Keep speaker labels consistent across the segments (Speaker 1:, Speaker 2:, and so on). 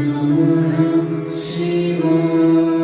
Speaker 1: Namah Shivaya.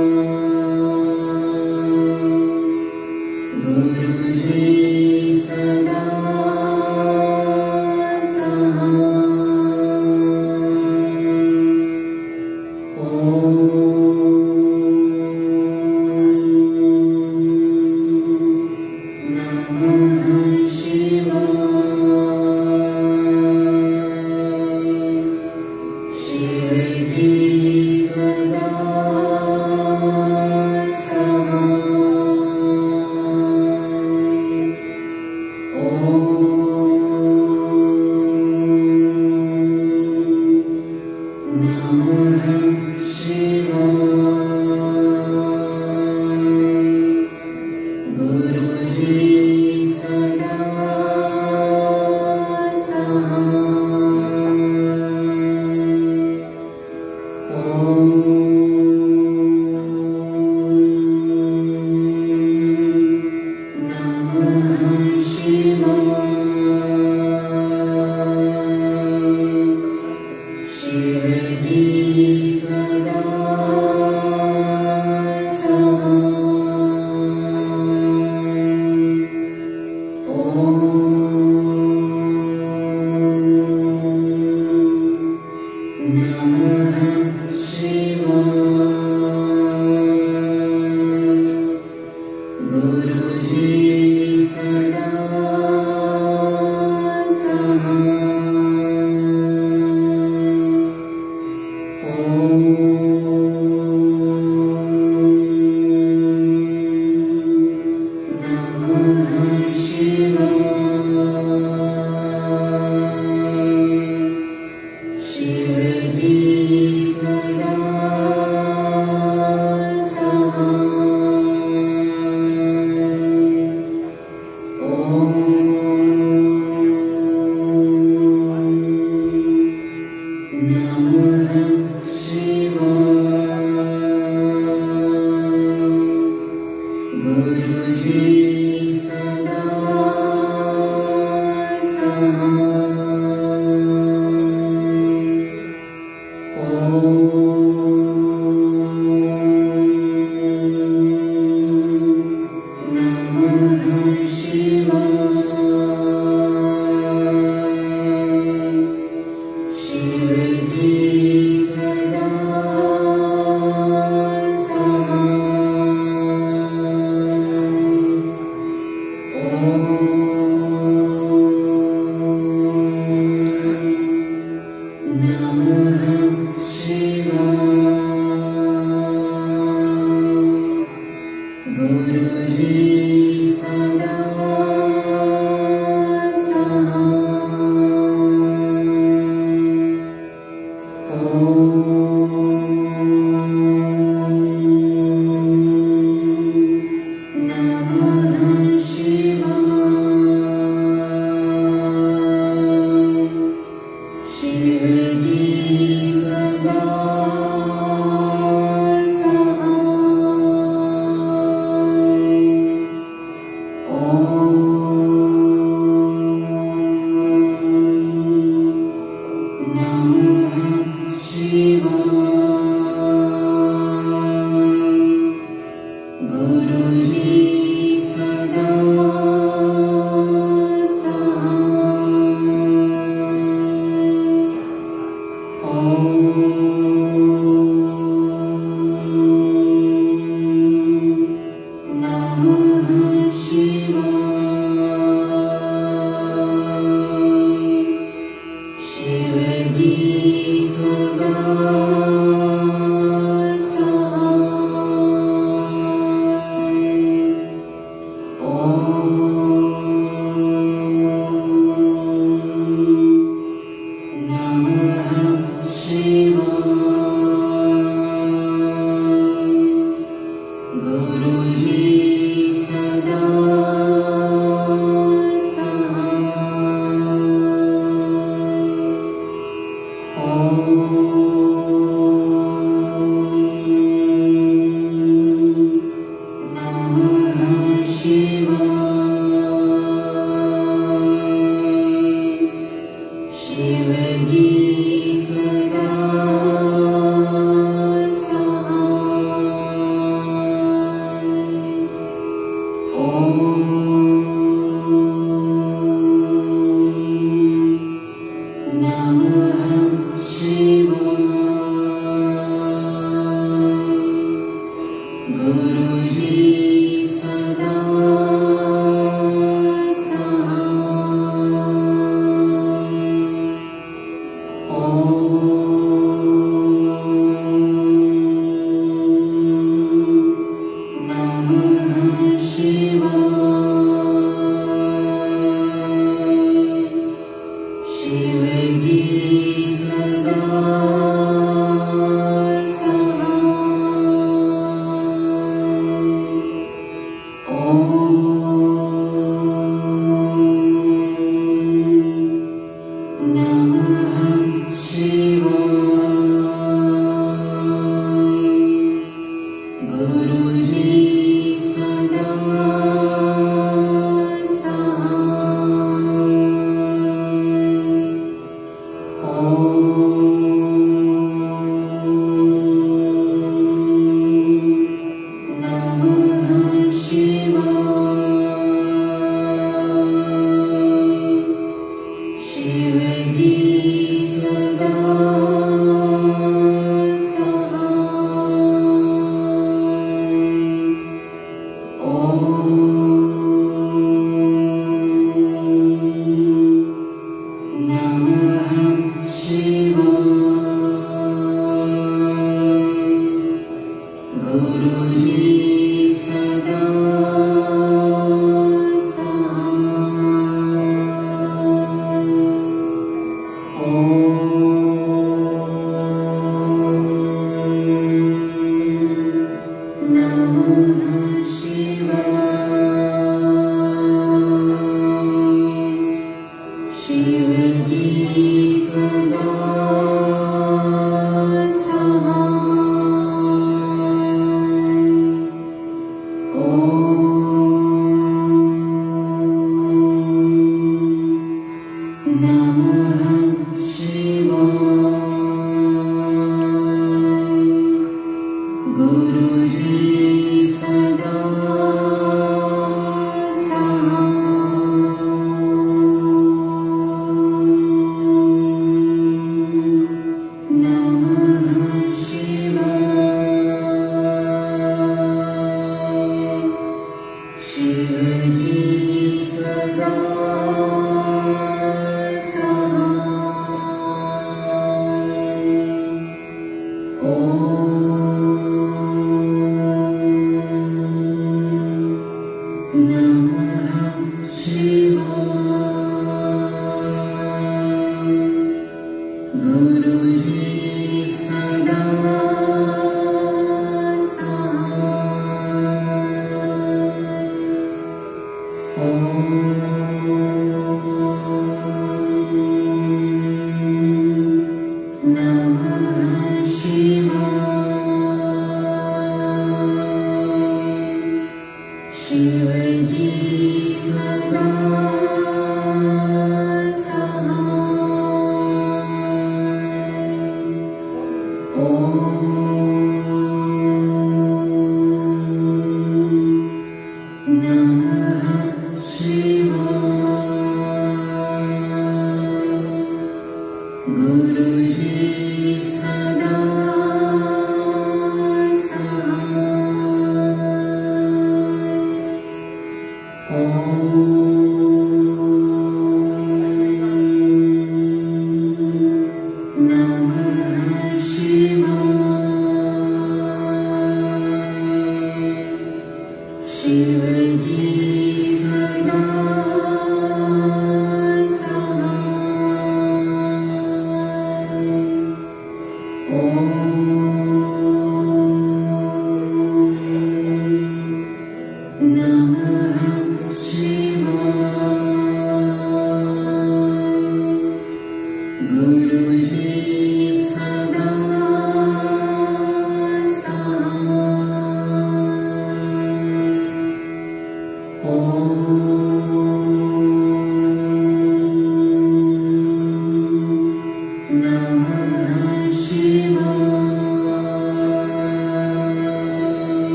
Speaker 1: गुरुजी सदा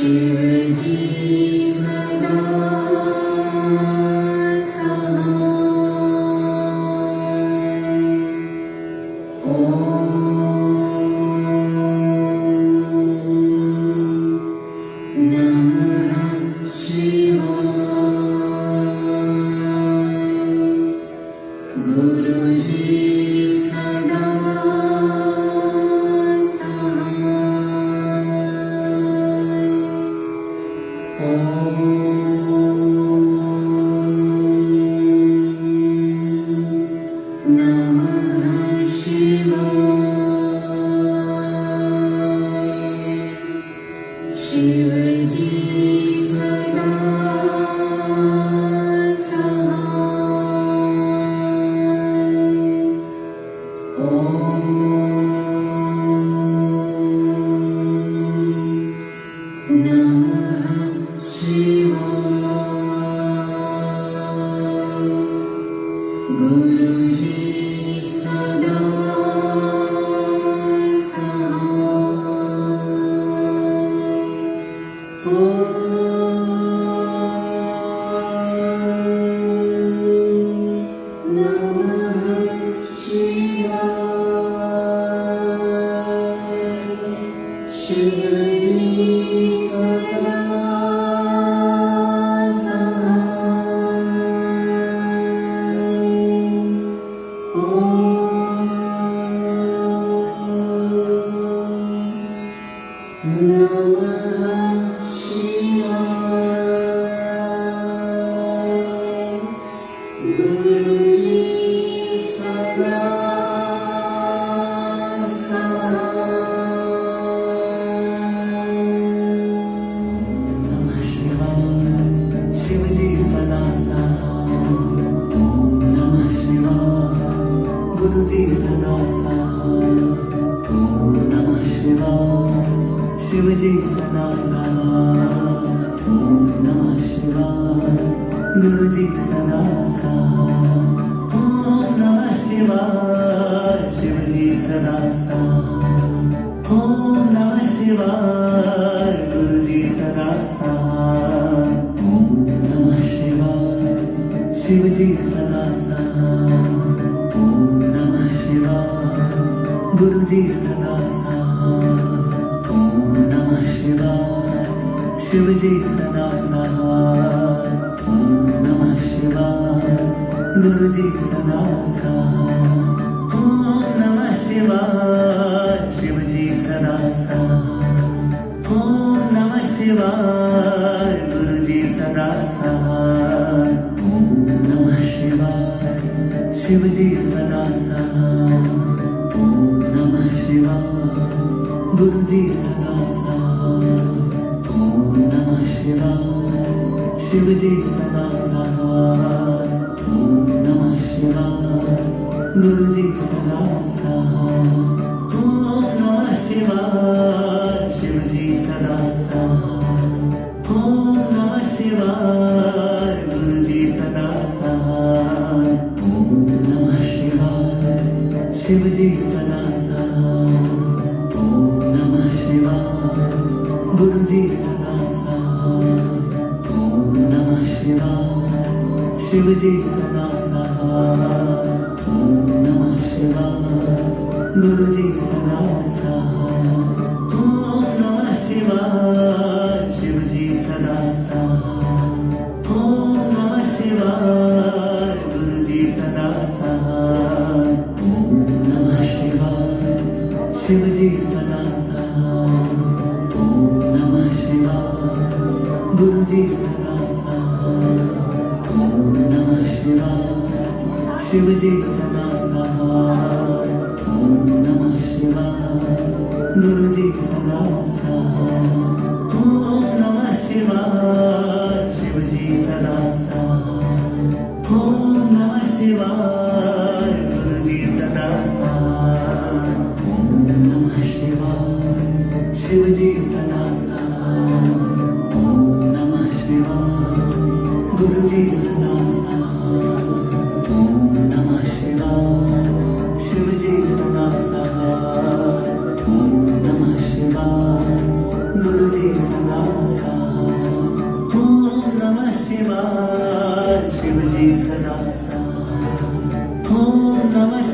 Speaker 1: शिव जी सदा सहाय। नमः शिवाय। गुरुजी सदा शिव जी सदा गुरुजी सदा गुरुजी सदा सहाय। ओम नमः शिवाय। शिवजी सदा सहाय। ओम नमः शिवाय। गुरुजी सदा सहाय। ओम नमः शिवाय। शिवजी सदा सहाय। ओम नमः शिवाय। गुरुजी सदा सहाय। ओम नमः शिवाय। शिवजी सदा सहाय। ओम नमः शिवाय। गुरुजी सदा सहाय। ओम नमः शिवाय। शिवजी सदा सहाय। ओम नमः शिवाय। गुरुजी सदा सहाय। ओम नमः शिवाय। शिवजी सदा सहाय। ओम नमः शिवाय। गुरुजी सदा सहाय। ओम नमः शिवाय। शिवजी सदा सहाय। ओम नमः शिवाय। गुरुजी सदा सहाय। ओम नमः शिवाय। शिवजी सदा सहाय। ओम नमः शिवाय। गुरुजी सदा सहाय। ओम नमः शिवाय। शिवजी सदा सहाय। ओम नमः शिवाय। गुरुजी सदा सहाय। ओम नमः शिवाय। शिवजी सदा सहाय। ओम नमः शिवाय। गुरुजी सदा सहाय। ओम नमः शिवाय। शिवजी सदा सहाय। ओम नमः शिवाय। गुरुजी सदा सहाय। ओम नमः शिवाय। शिवजी सदा सहाय। ओम नमः शिवाय। गुरुजी सदा सहाय। ओम नमः शिवाय। शिवजी सदा सहाय। ओम नमः शिवाय। गुरुजी सदा सहाय। ओम नमः शिवाय। शिवजी सदा सहाय। ओम नमः शिवाय। गुरुजी सदा सहाय। ओम नमः शिवाय। शिवजी सदा सहाय। ओम नमः शिवाय। गुरुजी सदा सहाय। ओम नमः शिवाय। शिवजी सदा सहाय। ओम नमः शिवाय। गुरुजी सदा सहाय। ओम नमः शिवाय। शिवजी सदा सहाय। ओम नमः शिवाय। गुरुजी सदा सहाय।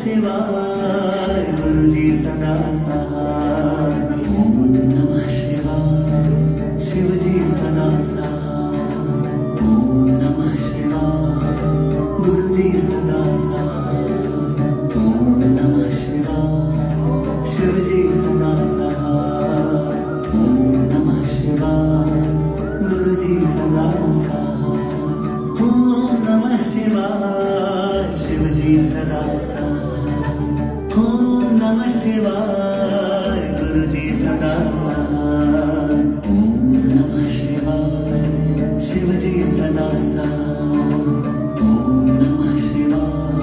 Speaker 1: शिवाय गुरुजी सदा सहाय ओम नमः शिवाय शिवजी सदा सहाय ओम नमः शिवाय गुरुजी सदा सहाय ओम नमः शिवाय शिवजी सदा सहाय ओम नमः शिवाय गुरुजी सदा सहाय ओम नमः शिवाय शिवजी सदा सहाय ओम नमः शिवाय गुरुजी सदा सहाय ओम नमः शिवाय शिवजी सदा सहाय ओम नमः शिवाय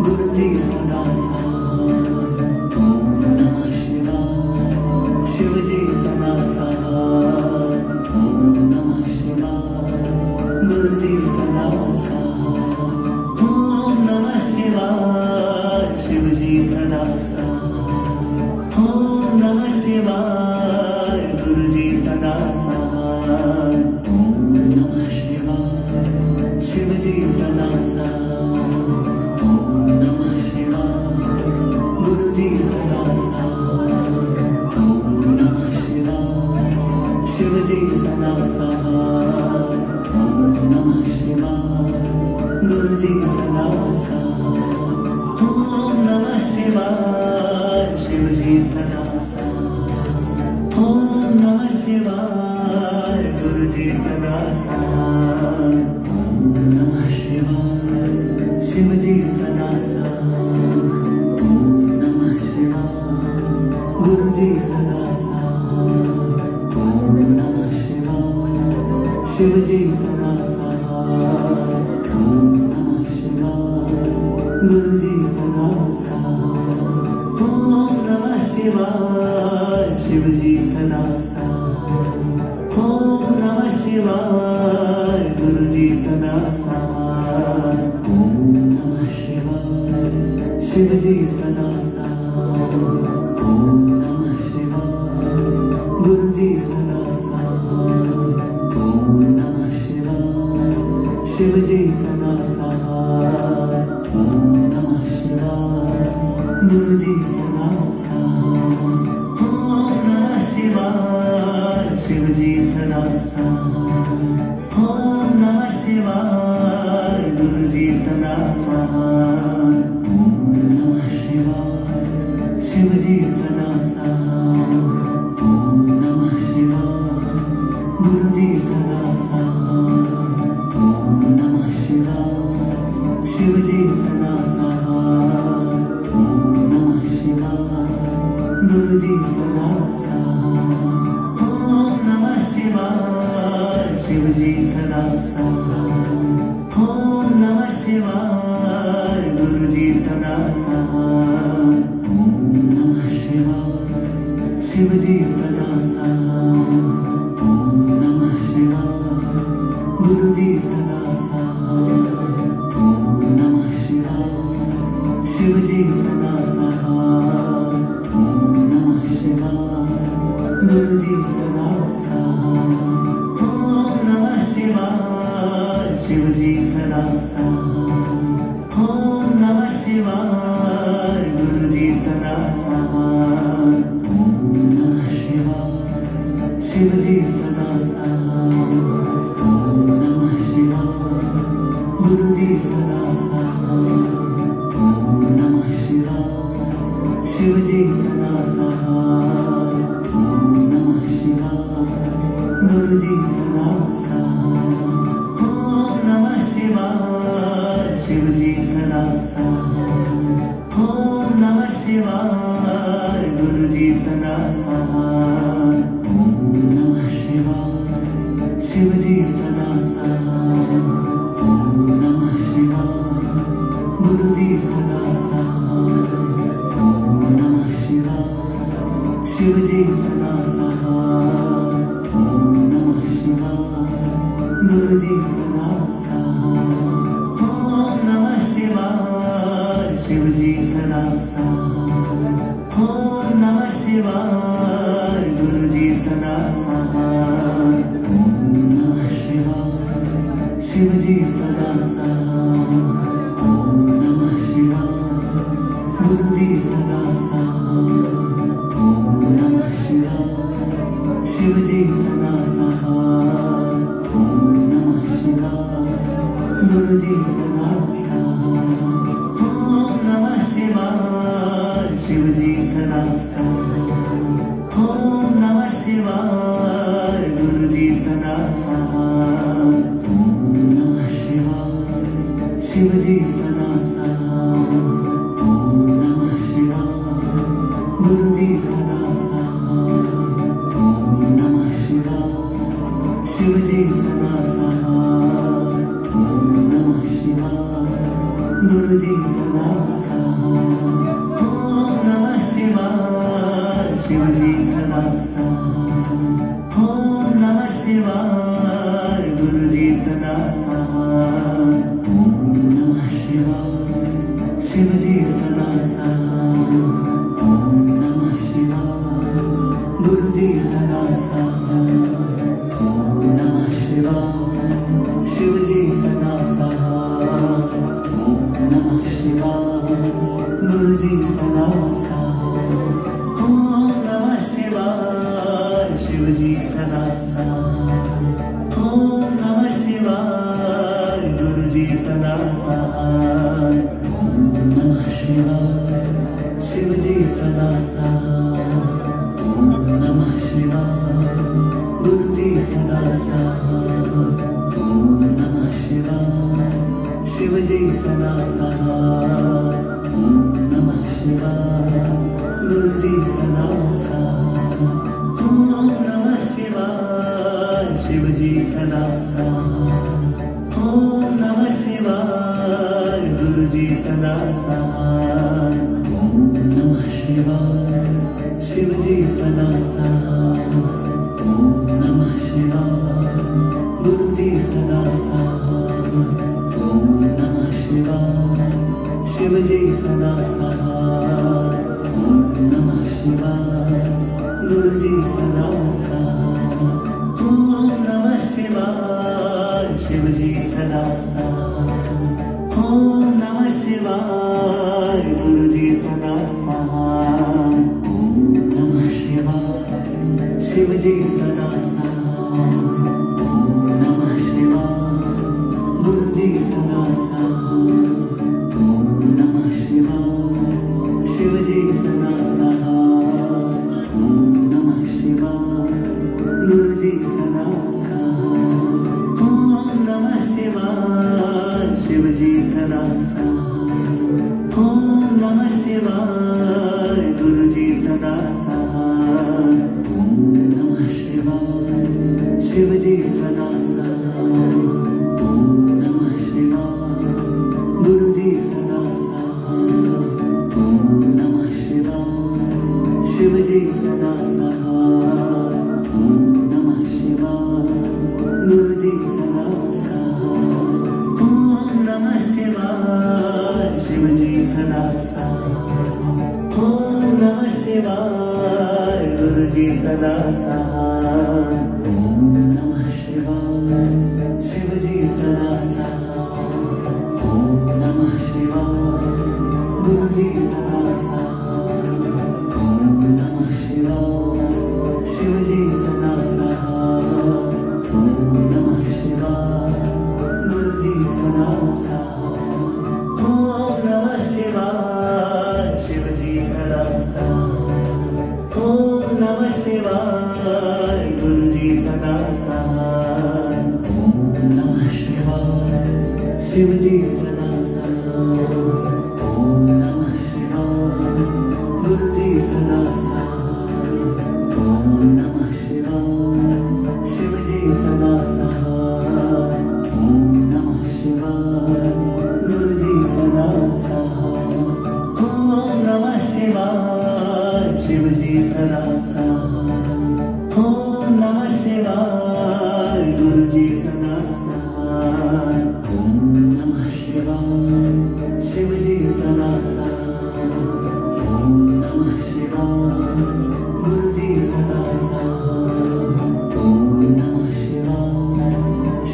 Speaker 1: गुरुजी सदा सहाय ओम नमः शिवाय शिवजी सदा सहाय ओम नमः शिवाय गुरुजी सदा सहाय ओम नमः शिवाय शिवजी सदा सहाय ओम नमः शिवाय गुरुजी सदा सहाय ओम नमः शिवाय शिवजी सदा सहाय ओम नमः शिवाय गुरुजी सदा सहाय ओम नमः शिवाय शिवजी सदा सहाय ओम नमः शिवाय गुरुजी सदा सहाय ओम नमः शिवाय शिवजी सदा सहाय ओम नमः शिवाय गुरुजी सदा सहाय ओम नमः शिवाय शिवजी सदा सहाय ओम नमः शिवाय गुरुजी सदा सहाय ओम नमः शिवाय शिवजी सदा सहाय ओम नमः शिवाय गुरुजी सदा सहाय ओम नमः शिवाय शिवजी सदा सहाय ओम नमः शिवाय गुरुजी सदा सहाय ओम नमः शिवाय शिवजी सदा सहाय ओम नमः शिवाय गुरुजी सदा सहाय ओम नमः शिवाय शिवजी सदा सहाय ओम नमः शिवाय गुरुजी सदा सहाय ओम नमः शिवाय शिवजी सदा सहाय ओम नमः शिवाय गुरुजी सदा सहाय ओम नमः शिवाय शिवजी सदा सहाय ओम नमः शिवाय गुरुजी सदा सहाय ओम नमः शिवाय शिवजी सदा सहाय ओम नमः शिवाय गुरुजी सदा सहाय ओम नमः शिवाय शिवजी सदा सहाय ओम नमः शिवाय गुरुजी सदा सहाय ओम नमः शिवाय शिवजी सदा सहाय ओम नमः शिवाय गुरुजी सदा सहाय ओम नमः शिवाय शिवजी सदा सहाय ओम नमः शिवाय गुरुजी सदा सहाय ओम नमः शिवाय शिवजी सदा सहाय ओम नमः शिवाय गुरुजी सदा सहाय ओम नमः शिवाय शिवजी सदा सहाय ओम नमः शिवाय गुरुजी सदा सहाय ओम नमः शिवाय शिवजी सदा सहाय ओम नमः शिवाय गुरुजी सदा सहाय ओम नमः शिवाय शिवजी सदा सहाय ओम नमः शिवाय गुरुजी सदा सहाय ओम नमः शिवाय शिवजी सदा सहाय ओम नमः शिवाय गुरुजी सदा सहाय ओम नमः शिवाय शिवजी सदा सहाय ओम नमः शिवाय शिवजी सदा सहाय ओम नमः शिवाय गुरुजी सदा सहाय ओम नमः शिवाय शिवजी सदा सहाय ओम नमः शिवाय गुरुजी सदा सहाय ओम नमः शिवाय शिवजी सदा सहाय ओम नमः शिवाय गुरुजी सदा सहाय ओम नमः शिवाय शिवजी सदा सहाय ओम नमः शिवाय गुरुजी सदा सहाय ओम नमः शिवाय शिवजी सदा सहाय ओम नमः शिवाय गुरुजी सदा सहाय ओम नमः शिवाय शिवजी सदा सहाय ओम नमः शिवाय गुरुजी सदा सहाय ओम नमः शिवाय शिवजी सदा सहाय ओम नमः शिवाय गुरुजी सदा सहाय ओम नमः शिवाय शिवजी सदा सहाय ओम नमः शिवाय गुरुजी सदा सहाय ओम नमः शिवाय शिवजी सदा सहाय ओम नमः शिवाय गुरुजी सदा सहाय ओम नमः शिवाय शिवजी सदा सहाय ओम नमः शिवाय गुरुजी सदा सहाय ओम नमः शिवाय शिवजी सदा सहाय ओम नमः शिवाय गुरुजी सदा सहाय ओम नमः शिवाय शिवजी सदा सहाय ओम नमः शिवाय गुरुजी सदा सहाय ओम नमः शिवाय शिवजी सदा सहाय ओम नमः शिवाय गुरुजी सदा सहाय ओम नमः शिवाय शिवजी सदा सहाय ओम नमः शिवाय गुरुजी सदा सहाय ओम नमः शिवाय शिवजी सदा सहाय ओम नमः शिवाय गुरुजी सदा सहाय ओम नमः शिवाय शिवजी सदा सहाय ओम नमः शिवाय गुरुजी सदा सहाय ओम नमः शिवाय शिवजी सदा सहाय ओम नमः शिवाय गुरुजी सदा सहाय ओम नमः शिवाय शिवजी सदा सहाय ओम नमः शिवाय गुरुजी सदा सहाय ओम नमः शिवाय शिवजी सदा सहाय ओम नमः शिवाय गुरुजी सदा सहाय ओम नमः शिवाय शिवजी सदा सहाय ओम नमः शिवाय गुरुजी सदा सहाय ओम नमः शिवाय शिवजी सदा सहाय ओम नमः शिवाय गुरुजी सदा सहाय ओम नमः शिवाय शिवजी सदा सहाय ओम नमः शिवाय गुरुजी सदा सहाय ओम नमः शिवाय शिवजी सदा सहाय ओम नमः शिवाय गुरुजी सदा सहाय ओम नमः शिवाय शिवजी सदा सहाय ओम नमः शिवाय गुरुजी सदा सहाय ओम नमः शिवाय शिवजी सदा सहाय ओम नमः शिवाय गुरुजी सदा सहाय ओम नमः शिवाय शिवजी सदा सहाय ओम नमः शिवाय गुरुजी सदा सहाय ओम नमः शिवाय शिवजी सदा सहाय ओम नमः शिवाय गुरुजी सदा सहाय ओम नमः शिवाय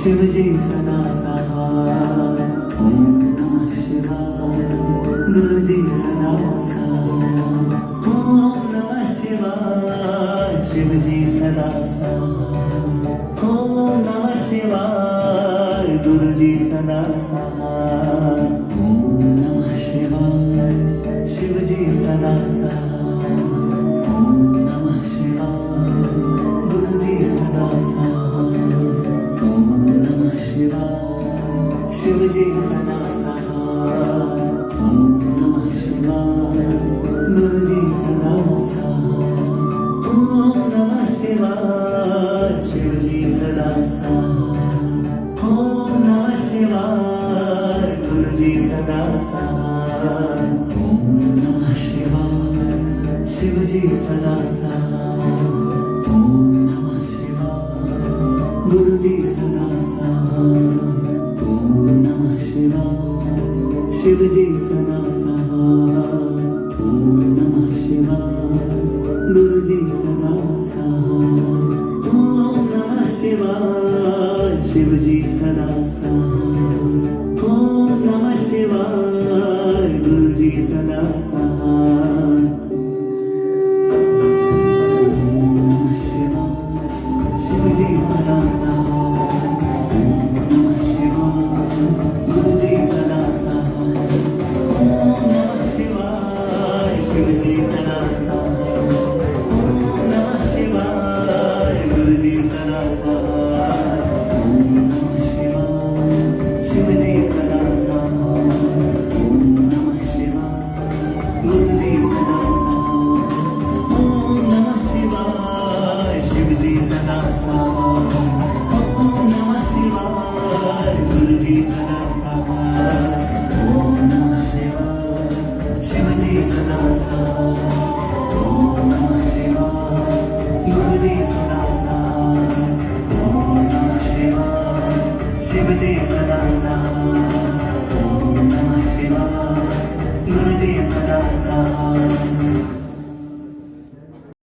Speaker 1: शिवजी सदा सहाय ओम नमः शिवाय गुरुजी सदा सहाय ओम नमः शिवाय शिवजी सदा सहाय गुरुजी सदा सहाय ओम नमः शिवाय शिवजी सदा सहाय ओम नमः शिवाय गुरुजी सदा सहाय ओम नमः शिवाय शिवजी सदा सहाय ओम नमः शिवाय गुरुजी सदा सहाय ओम नमः शिवाय शिवजी सदा सहाय ओम नमः शिवाय गुरुजी सदा सहाय ओम नमः शिवाय शिवजी सदा सहाय ओम नमः शिवाय गुरुजी सदा सहाय ओम नमः शिवाय शिवजी सदा सहाय ओम नमः शिवाय गुरुजी सदा सहाय ओम नमः शिवाय शिवजी सदा सहाय ओम नमः शिवाय गुरुजी सदा सहाय ओम नमः शिवाय शिवजी सदा सहाय ओम नमः शिवाय गुरुजी सदा सहाय ओम नमः शिवाय शिवजी सदा सहाय ओम नमः शिवाय गुरुजी सदा सहाय ओम नमः शिवाय शिवजी सदा सहाय ओम नमः शिवाय गुरुजी सदा सहाय ओम नमः शिवाय शिवजी सदा सहाय ओम नमः शिवाय गुरुजी सदा सहाय ओम नमः शिवाय शिवजी सदा सहाय ओम नमः शिवाय गुरुजी सदा सहाय ओम नमः शिवाय शिवजी सदा सहाय ओम नमः शिवाय गुरुजी सदा सहाय